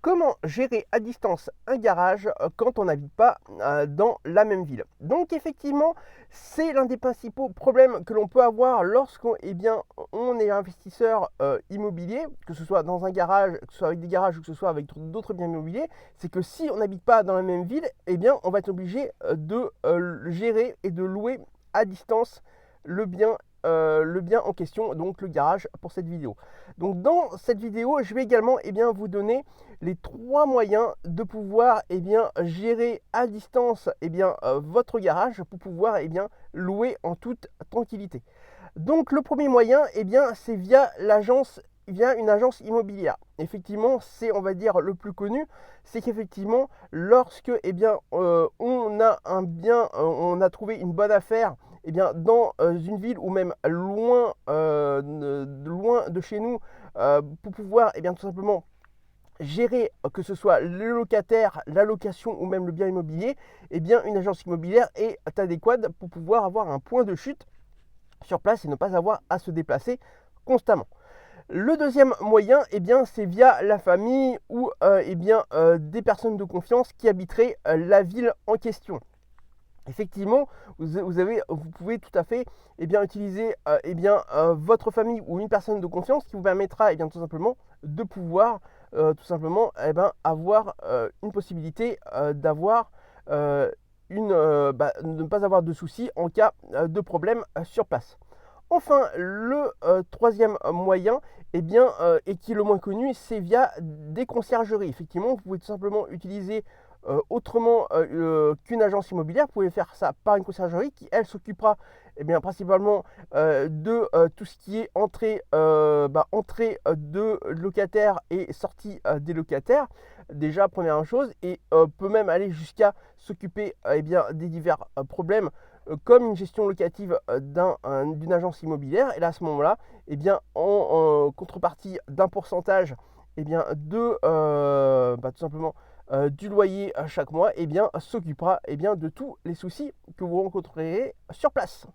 Comment gérer à distance un garage quand on n'habite pas dans la même ville? Donc effectivement, c'est l'un des principaux problèmes que l'on peut avoir lorsqu'on on est investisseur immobilier, que ce soit dans un garage, que ce soit avec des garages ou que ce soit avec d'autres biens immobiliers, c'est que si on n'habite pas dans la même ville, on va être obligé de gérer et de louer à distance le bien en question, donc le garage pour cette vidéo. Donc dans cette vidéo, je vais également vous donner les trois moyens de pouvoir gérer à distance votre garage pour pouvoir louer en toute tranquillité. Donc le premier moyen, c'est via une agence immobilière. Effectivement, c'est on va dire le plus connu, c'est qu'effectivement lorsque on a un bien, on a trouvé une bonne affaire dans une ville ou même loin de chez nous, pour pouvoir tout simplement gérer, que ce soit le locataire, la location ou même le bien immobilier, une agence immobilière est adéquate pour pouvoir avoir un point de chute sur place et ne pas avoir à se déplacer constamment. Le deuxième moyen, c'est via la famille ou des personnes de confiance qui habiteraient la ville en question. Effectivement, vous pouvez tout à fait utiliser votre famille ou une personne de confiance qui vous permettra tout simplement de pouvoir avoir une possibilité d'avoir de ne pas avoir de soucis en cas de problème sur place. Enfin, le troisième moyen, et qui est le moins connu, c'est via des conciergeries. Effectivement, vous pouvez tout simplement utiliser autrement qu'une agence immobilière. Vous pouvez faire ça par une conciergerie qui, elle, s'occupera principalement de tout ce qui est entrée de locataires et sortie des locataires. Déjà, première chose, et peut même aller jusqu'à s'occuper des divers problèmes comme une gestion locative d'une agence immobilière. Et là, à ce moment-là, en contrepartie d'un pourcentage tout simplement du loyer chaque mois, s'occupera de tous les soucis que vous rencontrerez sur place.